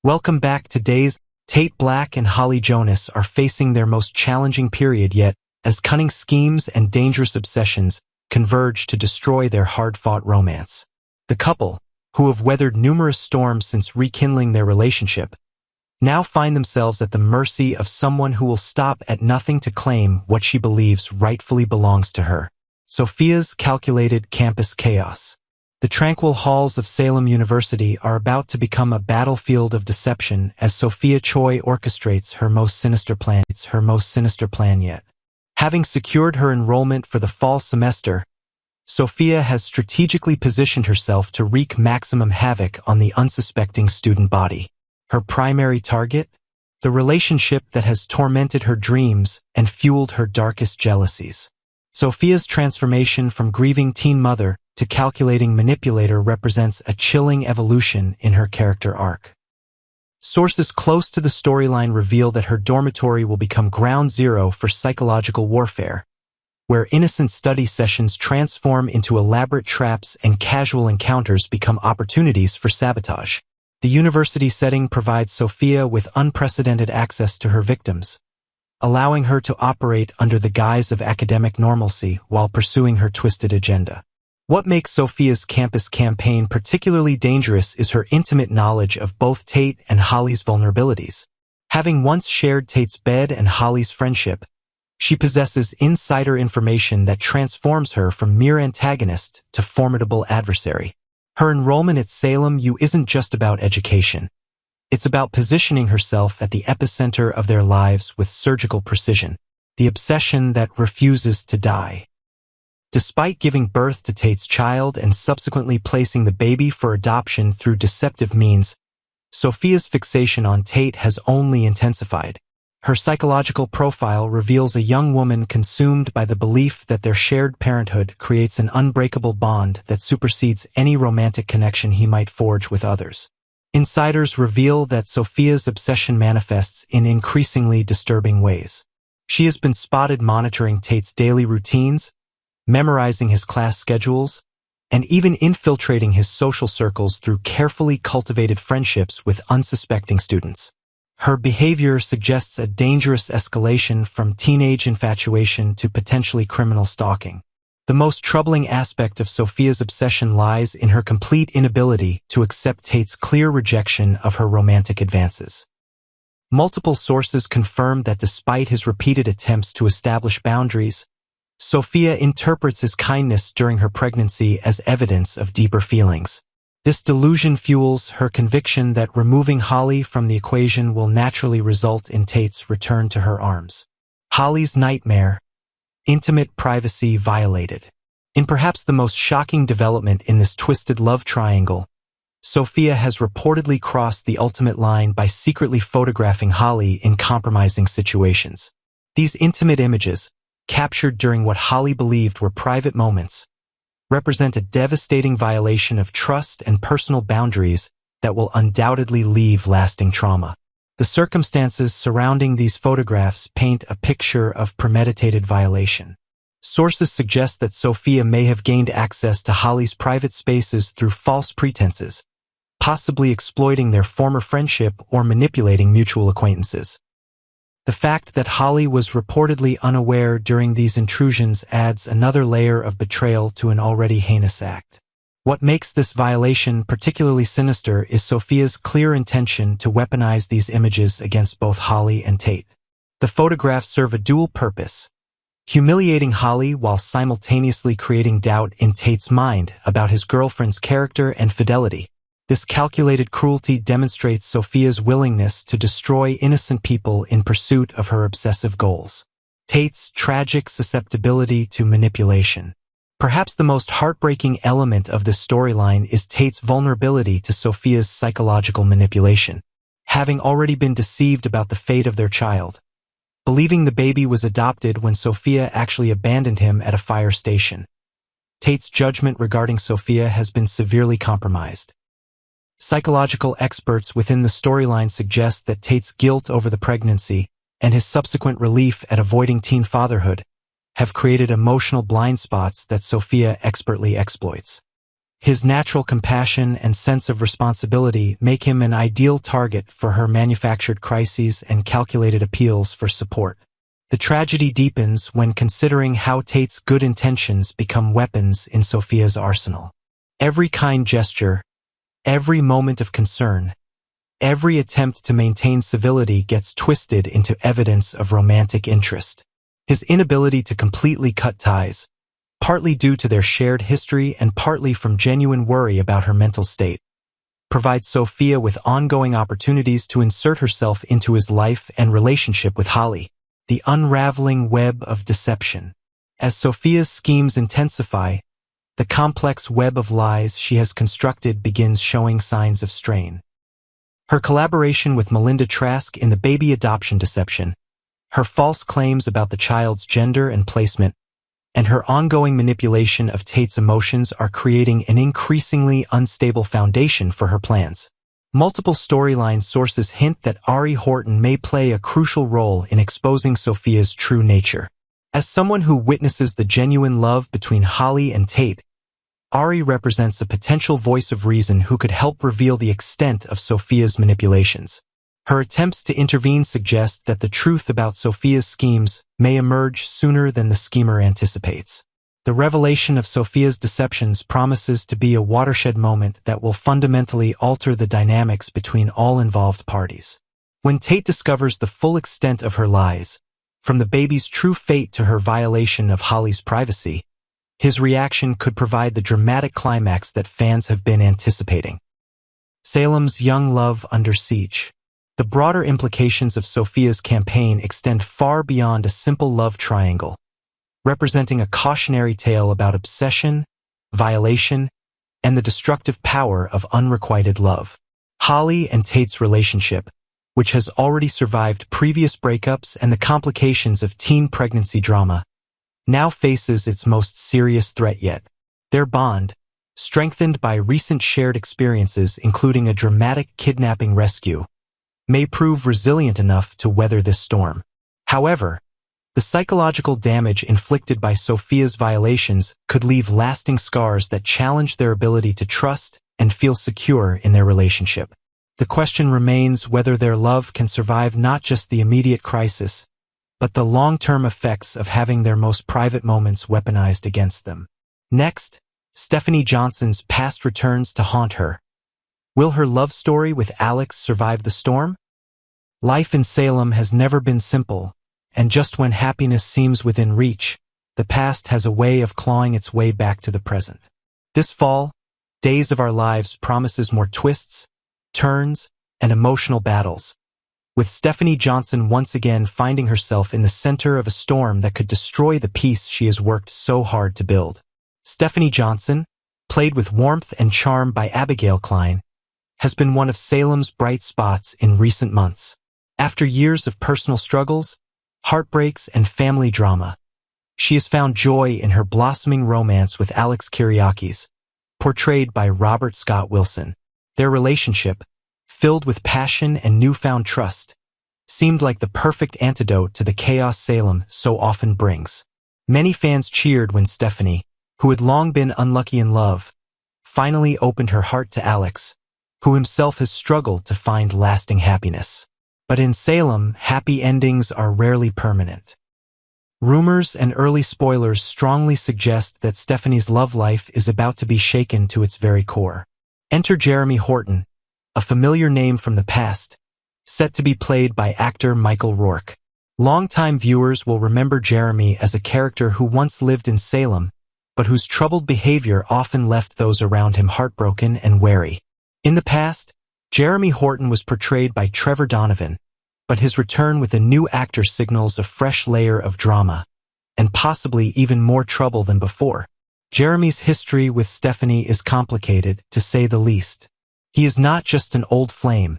Welcome back to Days. Tate Black and Holly Jonas are facing their most challenging period yet, as cunning schemes and dangerous obsessions converge to destroy their hard-fought romance. The couple, who have weathered numerous storms since rekindling their relationship, now find themselves at the mercy of someone who will stop at nothing to claim what she believes rightfully belongs to her. Sophia's calculated campus chaos. The tranquil halls of Salem University are about to become a battlefield of deception as Sophia Choi orchestrates her most sinister plan yet. Having secured her enrollment for the fall semester, Sophia has strategically positioned herself to wreak maximum havoc on the unsuspecting student body. Her primary target? The relationship that has tormented her dreams and fueled her darkest jealousies. Sophia's transformation from grieving teen mother to calculating manipulator represents a chilling evolution in her character arc. Sources close to the storyline reveal that her dormitory will become ground zero for psychological warfare, where innocent study sessions transform into elaborate traps and casual encounters become opportunities for sabotage. The university setting provides Sophia with unprecedented access to her victims, allowing her to operate under the guise of academic normalcy while pursuing her twisted agenda. What makes Sophia's campus campaign particularly dangerous is her intimate knowledge of both Tate and Holly's vulnerabilities. Having once shared Tate's bed and Holly's friendship, she possesses insider information that transforms her from mere antagonist to formidable adversary. Her enrollment at Salem U isn't just about education. It's about positioning herself at the epicenter of their lives with surgical precision, the obsession that refuses to die. Despite giving birth to Tate's child and subsequently placing the baby for adoption through deceptive means, Sophia's fixation on Tate has only intensified. Her psychological profile reveals a young woman consumed by the belief that their shared parenthood creates an unbreakable bond that supersedes any romantic connection he might forge with others. Insiders reveal that Sophia's obsession manifests in increasingly disturbing ways. She has been spotted monitoring Tate's daily routines, memorizing his class schedules, and even infiltrating his social circles through carefully cultivated friendships with unsuspecting students. Her behavior suggests a dangerous escalation from teenage infatuation to potentially criminal stalking. The most troubling aspect of Sophia's obsession lies in her complete inability to accept Tate's clear rejection of her romantic advances. Multiple sources confirm that despite his repeated attempts to establish boundaries, Sophia interprets his kindness during her pregnancy as evidence of deeper feelings. This delusion fuels her conviction that removing Holly from the equation will naturally result in Tate's return to her arms. Holly's nightmare: intimate privacy violated. In perhaps the most shocking development in this twisted love triangle, Sophia has reportedly crossed the ultimate line by secretly photographing Holly in compromising situations. These intimate images, captured during what Holly believed were private moments, represent a devastating violation of trust and personal boundaries that will undoubtedly leave lasting trauma. The circumstances surrounding these photographs paint a picture of premeditated violation. Sources suggest that Sophia may have gained access to Holly's private spaces through false pretenses, possibly exploiting their former friendship or manipulating mutual acquaintances. The fact that Holly was reportedly unaware during these intrusions adds another layer of betrayal to an already heinous act. What makes this violation particularly sinister is Sophia's clear intention to weaponize these images against both Holly and Tate. The photographs serve a dual purpose: humiliating Holly while simultaneously creating doubt in Tate's mind about his girlfriend's character and fidelity. This calculated cruelty demonstrates Sophia's willingness to destroy innocent people in pursuit of her obsessive goals. Tate's tragic susceptibility to manipulation. Perhaps the most heartbreaking element of this storyline is Tate's vulnerability to Sophia's psychological manipulation. Having already been deceived about the fate of their child, believing the baby was adopted when Sophia actually abandoned him at a fire station, Tate's judgment regarding Sophia has been severely compromised. Psychological experts within the storyline suggest that Tate's guilt over the pregnancy and his subsequent relief at avoiding teen fatherhood have created emotional blind spots that Sophia expertly exploits. His natural compassion and sense of responsibility make him an ideal target for her manufactured crises and calculated appeals for support. The tragedy deepens when considering how Tate's good intentions become weapons in Sophia's arsenal. Every kind gesture, every moment of concern, every attempt to maintain civility gets twisted into evidence of romantic interest. His inability to completely cut ties, partly due to their shared history and partly from genuine worry about her mental state, provides Sophia with ongoing opportunities to insert herself into his life and relationship with Holly. The unraveling web of deception. As Sophia's schemes intensify, the complex web of lies she has constructed begins showing signs of strain. Her collaboration with Melinda Trask in the baby adoption deception, her false claims about the child's gender and placement, and her ongoing manipulation of Tate's emotions are creating an increasingly unstable foundation for her plans. Multiple storyline sources hint that Horton may play a crucial role in exposing Sophia's true nature. As someone who witnesses the genuine love between Holly and Tate, represents a potential voice of reason who could help reveal the extent of Sophia's manipulations. Her attempts to intervene suggest that the truth about Sophia's schemes may emerge sooner than the schemer anticipates. The revelation of Sophia's deceptions promises to be a watershed moment that will fundamentally alter the dynamics between all involved parties. When Tate discovers the full extent of her lies, from the baby's true fate to her violation of Holly's privacy, his reaction could provide the dramatic climax that fans have been anticipating. Salem's young love under siege. The broader implications of Sophia's campaign extend far beyond a simple love triangle, representing a cautionary tale about obsession, violation, and the destructive power of unrequited love. Holly and Tate's relationship, which has already survived previous breakups and the complications of teen pregnancy drama, now faces its most serious threat yet. Their bond, strengthened by recent shared experiences including a dramatic kidnapping rescue, may prove resilient enough to weather this storm. However, the psychological damage inflicted by Sophia's violations could leave lasting scars that challenge their ability to trust and feel secure in their relationship. The question remains whether their love can survive not just the immediate crisis, but the long-term effects of having their most private moments weaponized against them. Next, Stephanie Johnson's past returns to haunt her. Will her love story with Alex survive the storm? Life in Salem has never been simple, and just when happiness seems within reach, the past has a way of clawing its way back to the present. This fall, Days of Our Lives promises more twists, turns, and emotional battles, with Stephanie Johnson once again finding herself in the center of a storm that could destroy the peace she has worked so hard to build. Stephanie Johnson, played with warmth and charm by Abigail Klein, has been one of Salem's bright spots in recent months. After years of personal struggles, heartbreaks, and family drama, she has found joy in her blossoming romance with Alex Kyriakis, portrayed by Robert Scott Wilson. Their relationship, filled with passion and newfound trust, seemed like the perfect antidote to the chaos Salem so often brings. Many fans cheered when Stephanie, who had long been unlucky in love, finally opened her heart to Alex, who himself has struggled to find lasting happiness. But in Salem, happy endings are rarely permanent. Rumors and early spoilers strongly suggest that Stephanie's love life is about to be shaken to its very core. Enter Jeremy Horton, a familiar name from the past, set to be played by actor Michael Rourke. Longtime viewers will remember Jeremy as a character who once lived in Salem, but whose troubled behavior often left those around him heartbroken and wary. In the past, Jeremy Horton was portrayed by Trevor Donovan, but his return with a new actor signals a fresh layer of drama, and possibly even more trouble than before. Jeremy's history with Stephanie is complicated, to say the least. He is not just an old flame.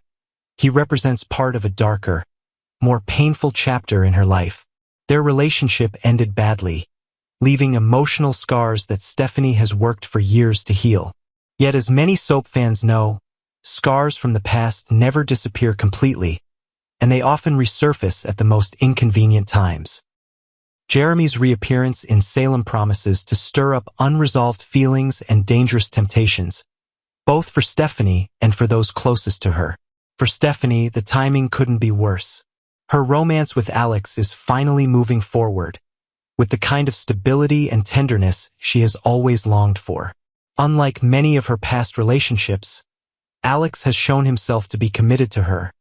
He represents part of a darker, more painful chapter in her life. Their relationship ended badly, leaving emotional scars that Stephanie has worked for years to heal. Yet as many soap fans know, scars from the past never disappear completely, and they often resurface at the most inconvenient times. Jeremy's reappearance in Salem promises to stir up unresolved feelings and dangerous temptations, both for Stephanie and for those closest to her. For Stephanie, the timing couldn't be worse. Her romance with Alex is finally moving forward, with the kind of stability and tenderness she has always longed for. Unlike many of her past relationships, Alex has shown himself to be committed to her,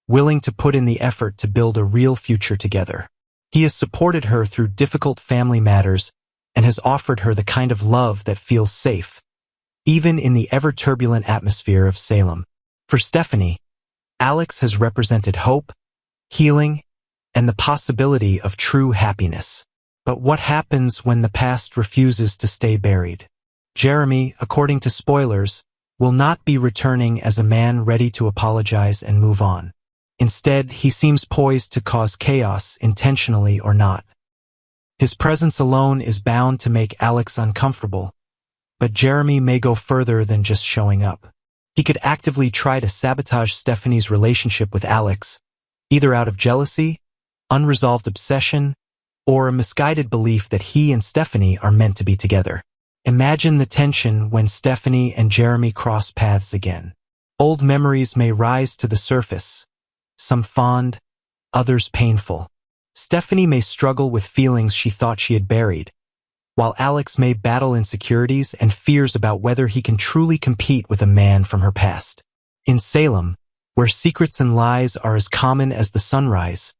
willing to put in the effort to build a real future together. He has supported her through difficult family matters and has offered her the kind of love that feels safe, even in the ever-turbulent atmosphere of Salem. For Stephanie, Alex has represented hope, healing, and the possibility of true happiness. But what happens when the past refuses to stay buried? Jeremy, according to Spoilers, will not be returning as a man ready to apologize and move on. Instead, he seems poised to cause chaos, intentionally or not. His presence alone is bound to make Alex uncomfortable, but Jeremy may go further than just showing up. He could actively try to sabotage Stephanie's relationship with Alex, either out of jealousy, unresolved obsession, or a misguided belief that he and Stephanie are meant to be together. Imagine the tension when Stephanie and Jeremy cross paths again. Old memories may rise to the surface, some fond, others painful. Stephanie may struggle with feelings she thought she had buried, while Alex may battle insecurities and fears about whether he can truly compete with a man from her past. In Salem, where secrets and lies are as common as the sunrise,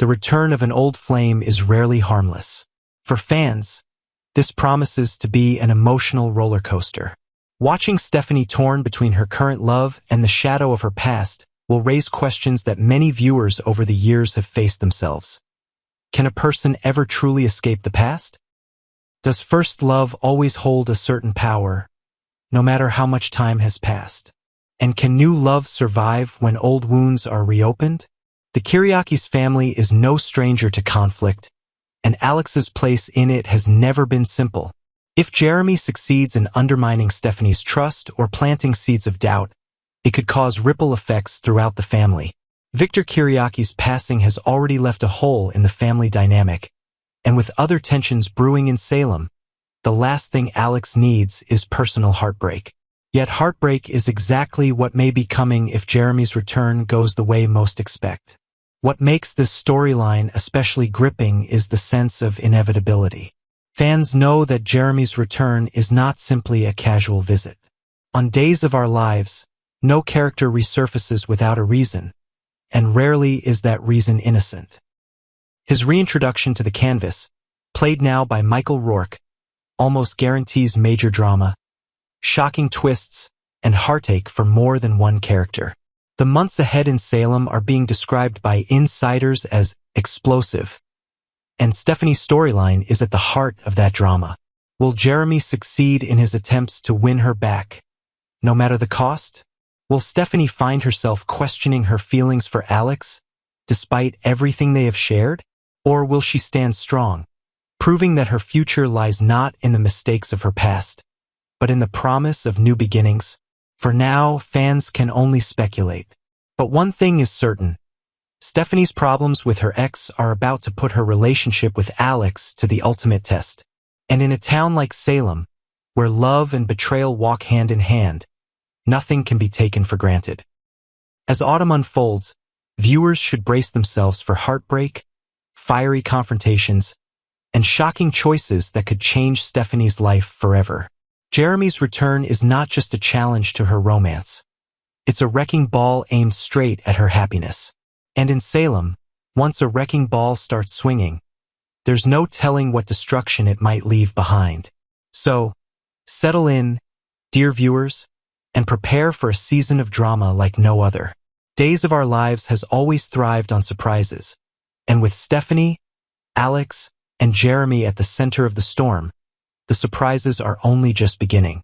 the return of an old flame is rarely harmless. For fans, this promises to be an emotional roller coaster. Watching Stephanie torn between her current love and the shadow of her past will raise questions that many viewers over the years have faced themselves. Can a person ever truly escape the past? Does first love always hold a certain power, no matter how much time has passed? And can new love survive when old wounds are reopened? The Kyriakis family is no stranger to conflict, and Alex's place in it has never been simple. If Jeremy succeeds in undermining Stephanie's trust or planting seeds of doubt, it could cause ripple effects throughout the family. Victor Kyriakis' passing has already left a hole in the family dynamic, and with other tensions brewing in Salem, the last thing Alex needs is personal heartbreak. Yet heartbreak is exactly what may be coming if Jeremy's return goes the way most expect. What makes this storyline especially gripping is the sense of inevitability. Fans know that Jeremy's return is not simply a casual visit. On Days of Our Lives, no character resurfaces without a reason, and rarely is that reason innocent. His reintroduction to the canvas, played now by Michael Rourke, almost guarantees major drama, shocking twists, and heartache for more than one character. The months ahead in Salem are being described by insiders as explosive, and Stephanie's storyline is at the heart of that drama. Will Jeremy succeed in his attempts to win her back, no matter the cost? Will Stephanie find herself questioning her feelings for Alex, despite everything they have shared? Or will she stand strong, proving that her future lies not in the mistakes of her past, but in the promise of new beginnings? For now, fans can only speculate. But one thing is certain. Stephanie's problems with her ex are about to put her relationship with Alex to the ultimate test. And in a town like Salem, where love and betrayal walk hand in hand, nothing can be taken for granted. As autumn unfolds, viewers should brace themselves for heartbreak, fiery confrontations, and shocking choices that could change Stephanie's life forever. Jeremy's return is not just a challenge to her romance. It's a wrecking ball aimed straight at her happiness. And in Salem, once a wrecking ball starts swinging, there's no telling what destruction it might leave behind. So, settle in, dear viewers, and prepare for a season of drama like no other. Days of Our Lives has always thrived on surprises, and with Stephanie, Alex, and Jeremy at the center of the storm, the surprises are only just beginning.